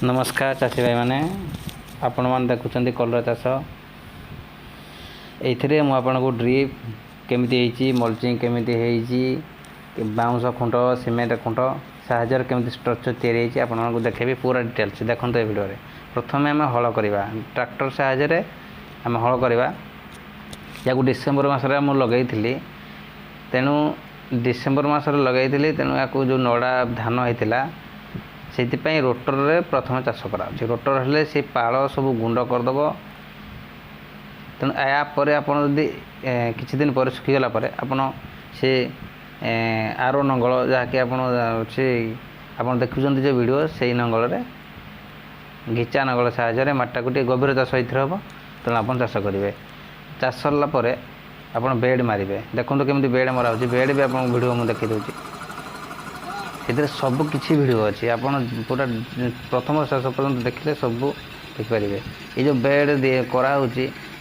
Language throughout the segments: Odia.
नमस्कार चाषी भाई मैंने आपण मैंने देखुं कलरा चाष ये मुझे ड्रिप केमी मल्चिंग केमी बाउंस खुंट सीमेंट खुंट साहय केमी स्ट्रक्चर तैयारी आपको देखेबी पूरा डिटेल्स देखो ये वीडियो प्रथम आम हल करवा ट्रैक्टर साहय आम हल करवा या डिसेम्बर मसरे मुझे लगे तेणु डिसेम्बर मसरे लगे तेणु या जो नड़ा धान होता से रोटर रे प्रथम चाष करा रोटर हेल्ले से पाल सब गुंड करदेव तेणु यापर आपड़ी किसी दिन पर सुखीगला से आरो नंगल जहाँकि आप देखुं जो वीडियो से नंगल घिचा नंगल साहाय्य माटा को गभीर चाष ये हम तेणु आप चाष करेंगे चाष सरला आप बेड मारे देखो केमी बेड मरा बेड भी आप वीडियो मुझे देखी दूसरी ये सब किसी वीडियो अच्छी आप पूरा प्रथम शेष पर्यटन देखले सब देखिपारे ये जो बेड कराऊँच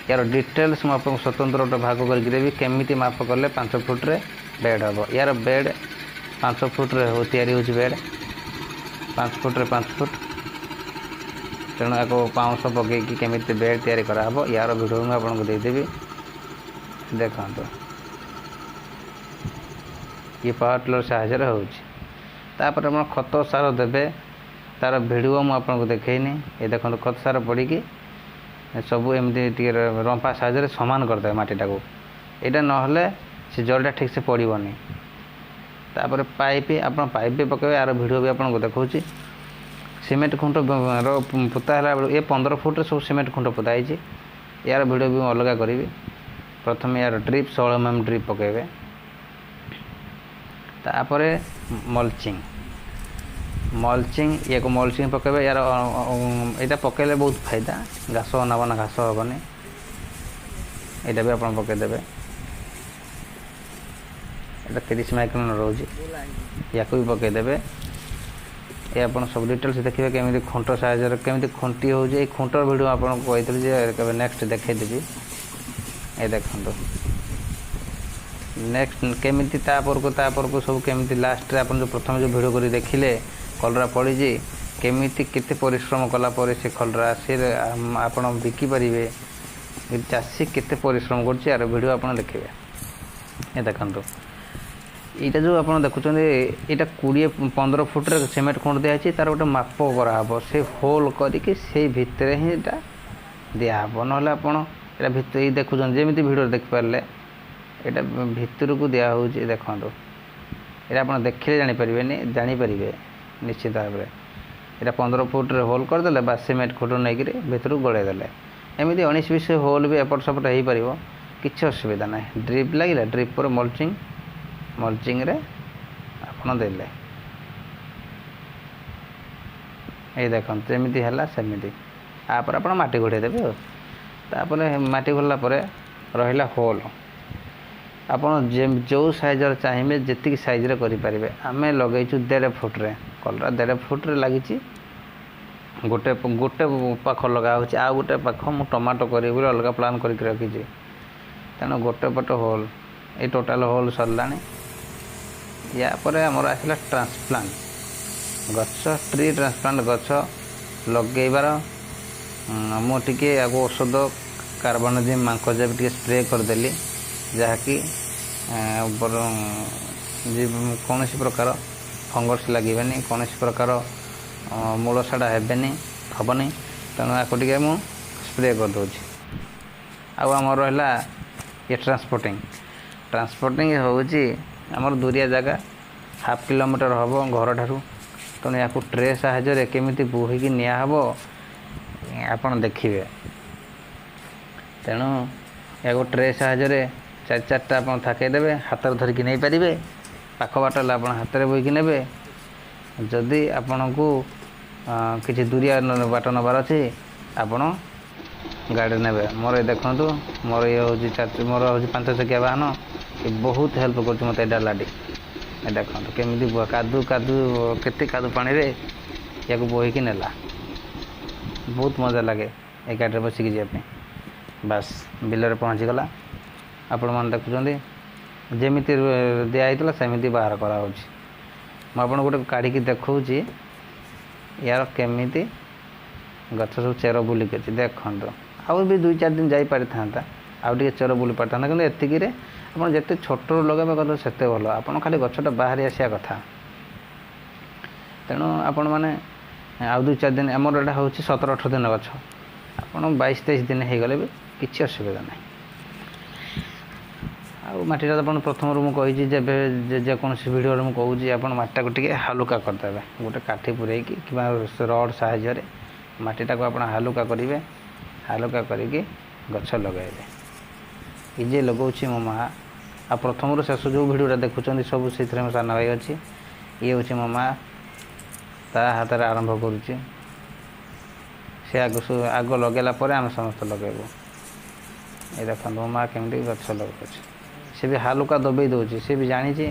यार डिटेल्स मुझे स्वतंत्र गोटे भाग करके केमी माप कले 5 फुट रे बेड हम यार बेड 5 फुट रे या बेड 5 फुट रे 5 फुट तेणु या पाउंश पकईकि केमी बेड तैयारी कराब यार वीडियो मुझे आपको देदेवी देखा ये पावर टिलर साहाय्य होउछि तापर आप खत सार देवे तार भिडियो मुझे देखनी ये देखो खत सार पड़ी सब एमती रंपा साहाय्य सामान करदे मटीटा को यहाँ ना से जलटा ठीक से पड़ोनी तापर पाइप आप पाइप भी पकेबे यार भिडियो भी आपको देखा सीमेंट खुंट पोता है ये 15 फुट सब सीमेंट खुंट पोताई यार भिडियो भी अलग करी प्रथम यार ड्रिप 16 mm ड्रिप पकेबे तापर मल्चिंग ये मल्चिंग पकेबे यार यहाँ पकेले बहुत फायदा घास नाबना घास हेनी यहाँ भी आप पकईदेवे ये 30 माइक्रोन रोज या भी पकईदेवे ये आप सब डिटेल्स देखिए केमी खुंट साहाय्य केमी खुंटी हो खुंटर वीडियो आपको कही नेक्स्ट देखदेवी ये देखो नेक्स्ट केमी तापर को सब केमी लास्ट आप जो प्रथम जो भिडियो कर देखिले कलरा पड़ी केमी केते परिश्रम कलापर से कलरा से आप बिकिपारे चाषी केते परिश्रम कर यार वीडियो आप देखिए ये देखो यहाँ जो आप देखुं यहाँ 20-15 फुट रे सीमेंट खुंट दिखाई तार गोटे माप कराब से होल करके से भितर ही दिहब ना आप भितर ये देखुं जमी वीडियो देखिपारे यहाँ भितर को दिया देखो ये आप देखिले जानीपारे निश्चित भाव में यहाँ 15 फुट रे होल करदे बस सीमेंट खुट नहीं भितर गड़ेदे एमती 19-20 होल भी एपट सपट हो पार कि असुविधा ना ड्रिप लगे ड्रिप पर मल्चिंग रे आप देले ये देखो जमीती है सेमती आपर आप माटी घोड़ेदेवे तापर माटी घोड़ला रहा होल आपड़ जो साइजर चाहिए जी साइज्रे करें आम लगेचु 1.5 फुट रे कलरा 1.5 फुट रे लगी गोटे गोटे पाख लगा आ गोटे पाख मु टमाटो करी अलग प्लान करके रखी तेणु गोटे पट होल ये टोटाल होल सरला यापर आमर आसला ट्रांसप्लांट गछ ट्री ट्रांसप्लांट गछ लगेबार मुझे औषध कार्बोनिजिम मांकोजेब टे स्प्रे करदेली जहाँकि कौन प्रकार फंगस लगे कौन प्रकार मूल साड़ा हेनी हेनी तेणु या स्प्रे करदे आम रहा ये ट्रांसपोर्टिंग होमर दूरिया जगह 1/2 किलोमीटर हम घर ठारू तेणु या ट्रे साहाय्य केमी बोहीकी निहब आप देखिए तेणु या ट्रे साहाय्य 4-4टा आप थाकेदेवे हाथ धरिकी नहीं पारे पाख बाट आप हाथ में बोईकी ने जदि आपण को किसी दूरिया बाट नबार अच्छे आपण गाड़ी ने मोर देखु मोर ये हूँ मोर हूँ 5 चकिया वाहन ये बहुत हेल्प कर मत डालाटी देखो केमी कादू केते कादू पानी रे या बोहीकी नेला बहुत मजा लगे ये गाड़ी बसिकी जावाई बास बिल पहुँचीगला आपण मैंने देखुं जमी दिखाई सेमती बाहर कराऊँ मुझे गोटे काढ़ी देखा यार केमी ଗଛ ସବୁ ଚେର ବୁଲିକି ଅଛି ଦେଖନ୍ତୁ। ଆଉ ବି 2-4 ଦିନ ଯାଇପାରିଥାନ୍ତା, ଆଉ ଟିକେ ଚେର ବୁଲି ପାରିଥାନ୍ତା, କିନ୍ତୁ ଏତିକିରେ ଆପଣ ଯେତେ ଛୋଟରୁ ଲଗାଇବା କଥା ସେତେ ଭଲ। ଆପଣ ଖାଲି ଗଛଟା ବାହାରି ଆସିବା କଥା। ତେଣୁ ଆପଣମାନେ ଆଉ 2-4 ଦିନ, ଆମର ଏଇଟା ହେଉଛି 17-18 ଦିନ ଗଛ, ଆପଣ 22-23 ଦିନ ହେଇଗଲେ ବି କିଛି ଅସୁବିଧା ନାହିଁ। ଆଉ ମାଟିଟା ଆପଣ ପ୍ରଥମରୁ ମୁଁ କହିଛି, ଯେକୌଣସି ଭିଡ଼ିଓରେ ମୁଁ କହୁଛି ଆପଣ ମାଟିଟାକୁ ଟିକେ ହାଲୁକା କରିଦେବେ। ଗୋଟେ କାଠି ପୂରେଇକି କିମ୍ବା ରଡ଼୍ ସାହାଯ୍ୟରେ ମାଟିଟାକୁ ଆପଣ ହାଲୁକା କରିବେ। ହାଲୁକା କରିକି ଗଛ ଲଗାଇବେ। ଏ ଯେ ଲଗାଉଛି ମୋ ମା'। ଆଉ ପ୍ରଥମରୁ ଶେଷ ଯେଉଁ ଭିଡ଼ିଓଟା ଦେଖୁଛନ୍ତି ସବୁ ସେଇଥିରେ ମୋ ସାନ ଭାଇ ଅଛି। ଇଏ ହେଉଛି ମୋ ମା', ତା ହାତରେ ଆରମ୍ଭ କରୁଛି। ସେ ଆଗ ଲଗାଇଲା ପରେ ଆମେ ସମସ୍ତେ ଲଗାଇବୁ। ଏ ଦେଖନ୍ତୁ ମୋ ମା' କେମିତି ଗଛ ଲଗାଉଛି। ସେ ବି ହାଲୁକା ଦବେଇ ଦେଉଛି। ସେ ବି ଜାଣିଛି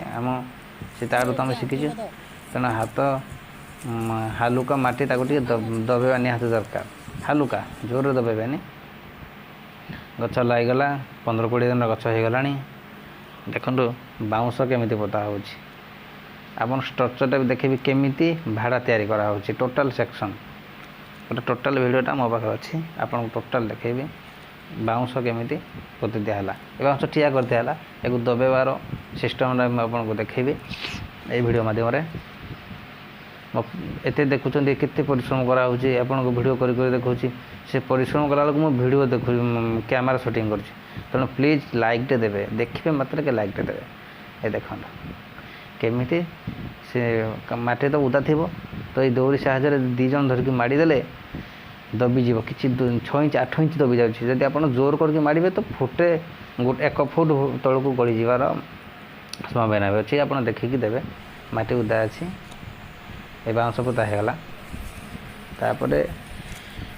ସେ ତାଠୁ ତ ଆମେ ଶିଖିଛୁ। ତେଣୁ ହାତ ହାଲୁକା ମାଟି ତାକୁ ଟିକେ ଦବେଇବା ନିହାତି ଦରକାର। ହାଲୁକା ଜୋରରେ ଦବେଇବେନି। ଗଛ ଲାଗିଗଲା, 15-20 ଦିନର ଗଛ ହେଇଗଲାଣି। ଦେଖନ୍ତୁ ବାଉଁଶ କେମିତି ପୋତା ହେଉଛି। ଆପଣ ଷ୍ଟ୍ରକ୍ଚରଟା ବି ଦେଖିବି କେମିତି ଭାଡ଼ା ତିଆରି କରାହେଉଛି, ଟୋଟାଲ୍ ସେକ୍ସନ୍। ଗୋଟେ ଟୋଟାଲ୍ ଭିଡ଼ିଓଟା ମୋ ପାଖରେ ଅଛି, ଆପଣଙ୍କୁ ଟୋଟାଲ୍ ଦେଖେଇବି ବାଉଁଶ କେମିତି ପୋତି ଦିଆହେଲା। ଏ ବାଉଁଶ ଠିଆ କରିଦିଆହେଲା, ଏକୁ ଦବେଇବାର ସିଷ୍ଟମ୍ଟା ମୁଁ ଆପଣଙ୍କୁ ଦେଖେଇବି ଏଇ ଭିଡ଼ିଓ ମାଧ୍ୟମରେ। ଏତେ ଦେଖୁଛନ୍ତି କେତେ ପରିଶ୍ରମ କରାହେଉଛି, ଆପଣଙ୍କୁ ଭିଡ଼ିଓ କରି ଦେଖାଉଛି। ସେ ପରିଶ୍ରମ କଲାବେଳକୁ ମୁଁ ଭିଡ଼ିଓ କ୍ୟାମେରା ସୁଟିଂ କରୁଛି। ତେଣୁ ପ୍ଲିଜ୍ ଲାଇକ୍ଟେ ଦେବେ, ଦେଖିବେ ମାତ୍ରକେ ଲାଇକ୍ଟେ ଦେବେ। ଏ ଦେଖନ୍ତୁ କେମିତି ସେ ମାଟି ତ ଓଦା ଥିବ, ତ ଏଇ ଦଉଡ଼ି ସାହାଯ୍ୟରେ 2 ଜଣ ଧରିକି ମାଡ଼ିଦେଲେ ଦବିଯିବ। କିଛି 6-8 ଇଞ୍ଚ ଦବି ଯାଉଛି। ଯଦି ଆପଣ ଜୋର କରିକି ମାଡ଼ିବେ ତ 1 ଫୁଟ ତଳକୁ ଗଳିଯିବାର ସମ୍ଭାବନା ବି ଅଛି। ଆପଣ ଦେଖିକି ଦେବେ। ମାଟି ଓଦା ଅଛି, ଏ ବାଉଁଶ ପୋତା ହେଇଗଲା। ତାପରେ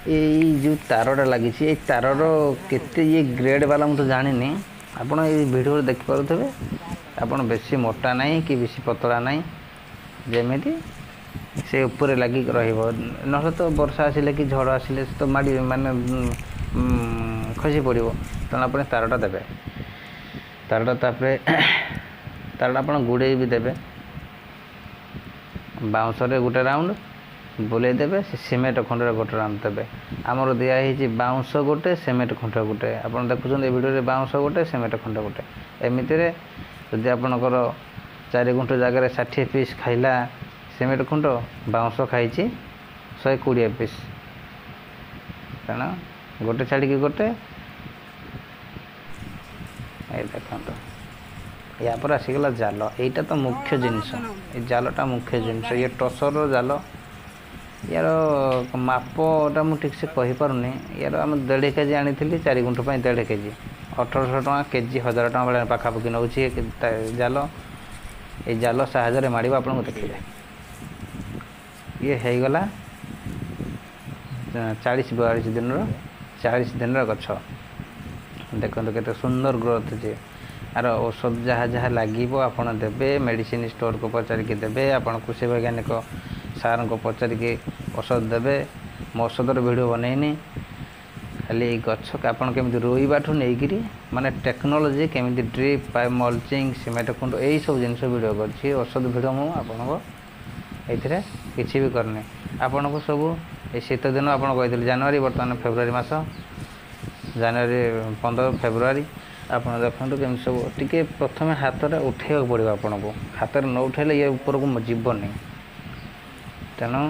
ଏଇ ଯେଉଁ ତାରଟା ଲାଗିଛି, ଏଇ ତାରର କେତେ ଗ୍ରେଡ୍ ବାଲା ମୁଁ ତ ଜାଣିନି, ଆପଣ ଏଇ ଭିଡ଼ିଓରେ ଦେଖିପାରୁଥିବେ। ଆପଣ ବେଶୀ ମୋଟା ନାହିଁ କି ବେଶୀ ପତଳା ନାହିଁ, ଯେମିତି ସେ ଉପରେ ଲାଗିକି ରହିବ। ନହେଲେ ତ ବର୍ଷା ଆସିଲେ କି ଝଡ଼ ଆସିଲେ ସେ ତ ଖସି ପଡ଼ିବ। ତେଣୁ ଆପଣ ତାରଟା ଦେବେ। ତାପରେ ତାରଟା ଆପଣ ଗୁଡ଼େଇ ବି ଦେବେ। ବାଉଁଶରେ ଗୋଟେ ରାଉଣ୍ଡ ବୁଲେଇ ଦେବେ। ସେ ସିମେଣ୍ଟ ଖଣ୍ଡରେ ଗୋଟେ ରାଉଣ୍ଡ ଦେବେ। ଆମର ଦିଆହେଇଛି ବାଉଁଶ ଗୋଟେ, ସିମେଣ୍ଟ ଖଣ୍ଡ ଗୋଟେ। ଆପଣ ଦେଖୁଛନ୍ତି ଏ ଭିଡ଼ିଓରେ ବାଉଁଶ ଗୋଟେ, ସିମେଣ୍ଟ ଖଣ୍ଡ ଗୋଟେ। ଏମିତିରେ ଯଦି ଆପଣଙ୍କର 4 ଗୁଣ୍ଠ ଜାଗାରେ 60 ପିସ୍ ଖାଇଲା ସିମେଣ୍ଟ ଖଣ୍ଡ, ବାଉଁଶ ଖାଇଛି 120 ପିସ୍। ତେଣୁ ଗୋଟେ ଛାଡ଼ିକି ଗୋଟେ। ଏଇ ଦେଖନ୍ତୁ, ୟା ପରେ ଆସିଗଲା ଜାଲ। ଏଇଟା ତ ମୁଖ୍ୟ ଜିନିଷ। ଏ ଜାଲଟା ମୁଖ୍ୟ ଜିନିଷ। ଇଏ ଟସରର ଜାଲ। ୟାର ମାପଟା ମୁଁ ଠିକ୍ସେ କହିପାରୁନି। ୟାର ଆମେ 1.5 କେଜି ଆଣିଥିଲି, 4 ଗୁଣ୍ଠ ପାଇଁ 1.5 କେଜି, 1800 ଟଙ୍କା କେଜି, 1000 ଟଙ୍କା ଭଳିଆ ପାଖାପାଖି ନେଉଛି ଜାଲ। ଏଇ ଜାଲ ସାହାଯ୍ୟରେ ମାଡ଼ିବ, ଆପଣଙ୍କୁ ଦେଖିବେ। ଇଏ ହେଇଗଲା 40-42 ଦିନର ଗଛ। ଦେଖନ୍ତୁ କେତେ ସୁନ୍ଦର ଗ୍ରୋଥ୍ ଅଛି। ଆର ଔଷଧ ଯାହା ଲାଗିବ ଆପଣ ଦେବେ। ମେଡ଼ିସିନ୍ ଷ୍ଟୋରକୁ ପଚାରିକି ଦେବେ। ଆପଣ କୃଷି ବୈଜ୍ଞାନିକ ସାର୍ଙ୍କୁ ପଚାରିକି ଔଷଧ ଦେବେ। ମୁଁ ଔଷଧର ଭିଡ଼ିଓ ବନେଇନି, ଖାଲି ଏଇ ଗଛ ଆପଣ କେମିତି ରୋଇବାଠୁ ନେଇକିରି ଟେକ୍ନୋଲୋଜି କେମିତି ଡ୍ରିପ୍, ପାଇପ୍, ମଲ୍ଚିଂ, ସିମେଣ୍ଟ ଖୁଣ୍ଟ ଏଇସବୁ ଜିନିଷ ଭିଡ଼ିଓ କରିଛି। ଔଷଧ ଭିଡ଼ିଓ ମୁଁ ଆପଣଙ୍କ ଏଇଥିରେ କିଛି ବି କରିନି। ଆପଣଙ୍କୁ ସବୁ ଏଇ ଶୀତ ଦିନ ଆପଣ କହିଥିଲେ ଜାନୁଆରୀ, ବର୍ତ୍ତମାନ ଫେବୃଆରୀ ମାସ, ଜାନୁଆରୀ 15 ଫେବୃଆରୀ। ଆପଣ ଦେଖନ୍ତୁ କେମିତି ସବୁ ଟିକେ ପ୍ରଥମେ ହାତରେ ଉଠାଇବାକୁ ପଡ଼ିବ ଆପଣଙ୍କୁ। ହାତରେ ନ ଉଠାଇଲେ ଇଏ ଉପରକୁ ଯିବନି। ତେଣୁ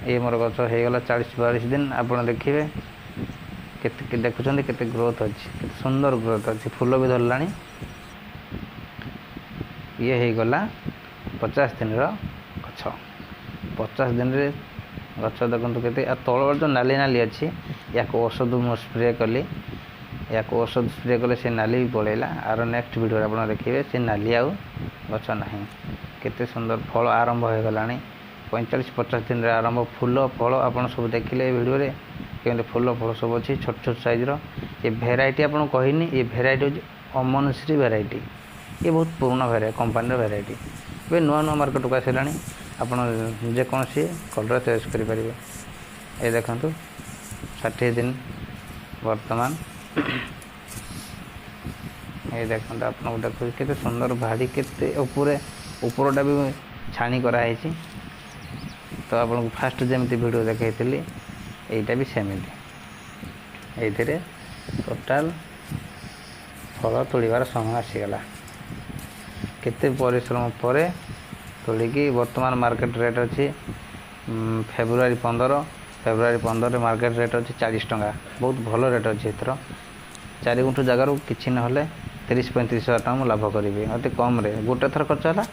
ଇଏ ମୋର ଗଛ ହେଇଗଲା 40-42 ଦିନ। ଆପଣ ଦେଖିବେ କେତେ ଦେଖୁଛନ୍ତି କେତେ ଗ୍ରୋଥ୍ ଅଛି, କେତେ ସୁନ୍ଦର ଗ୍ରୋଥ୍ ଅଛି। ଫୁଲ ବି ଧରିଲାଣି। ଇଏ ହେଇଗଲା 50 ଦିନର ଗଛ। 50 ଦିନରେ ଗଛ ଦେଖନ୍ତୁ କେତେ। ଆଉ ତଳ ଯେଉଁ ନାଲି ଅଛି, ୟାକୁ ଔଷଧ ମୁଁ ସ୍ପ୍ରେ କଲି। ୟାକୁ ଔଷଧ ସ୍ପ୍ରେ କଲେ ସେ ନାଲି ବି ପଳେଇଲା। ଆର ନେକ୍ସଟ ଭିଡ଼ିଓରେ ଆପଣ ଦେଖିବେ ସେ ନାଲି ଆଉ ଗଛ ନାହିଁ। କେତେ ସୁନ୍ଦର ଫଳ ଆରମ୍ଭ ହୋଇଗଲାଣି। 45-50 ଦିନରେ ଆରମ୍ଭ। ଫୁଲ ଫଳ ଆପଣ ସବୁ ଦେଖିଲେ ଏ ଭିଡ଼ିଓରେ କେମିତି ଫୁଲ ଫଳ ସବୁ ଅଛି, ଛୋଟ ସାଇଜ୍ର। ଏ ଭେରାଇଟି ଆପଣଙ୍କୁ କହିନି, ଏ ଭେରାଇଟି ହେଉଛି ଅମନଶ୍ରୀ ଭେରାଇଟି। ଏ ବହୁତ ପୁରୁଣା କମ୍ପାନୀର ଭେରାଇଟି। ଏବେ ନୂଆ ମାର୍କେଟକୁ ଆସିଲାଣି। ଆପଣ ଯେକୌଣସି କଲର୍ ଚଏସ୍ କରିପାରିବେ। ଏ ଦେଖନ୍ତୁ 60 ଦିନ ବର୍ତ୍ତମାନ। ଏ ଦେଖନ୍ତୁ ଆପଣଙ୍କୁ ଦେଖୁଛି କେତେ ସୁନ୍ଦର ଭାଡ଼ି, କେତେ ଉପରଟା ବି ଛାଣି କରାହେଇଛି। ତ ଆପଣଙ୍କୁ ଫାଷ୍ଟ ଯେମିତି ଭିଡ଼ିଓ ଦେଖାଇଥିଲି এইଟା ବି ସେମିତି। ଏଇଥିରେ ଟୋଟାଲ୍ ଫଳ ତୋଳିବାର ସମୟ ଆସିଗଲା। କେତେ ପରିଶ୍ରମ ପରେ ତୋଳିକି ବର୍ତ୍ତମାନ ମାର୍କେଟ ରେଟ୍ ଅଛି ଫେବୃଆରୀ 15ରେ ମାର୍କେଟ ରେଟ୍ ଅଛି 40 ଟଙ୍କା। ବହୁତ ଭଲ ରେଟ୍ ଅଛି ଏଥର। 4 ଗୁଣ୍ଠ ଜାଗାରୁ କିଛି ନହେଲେ 30-35 ହଜାର ଟଙ୍କା ମୁଁ ଲାଭ କରିବି। ଅତି କମ୍ରେ ଗୋଟେ ଥର ଖର୍ଚ୍ଚ ହେଲା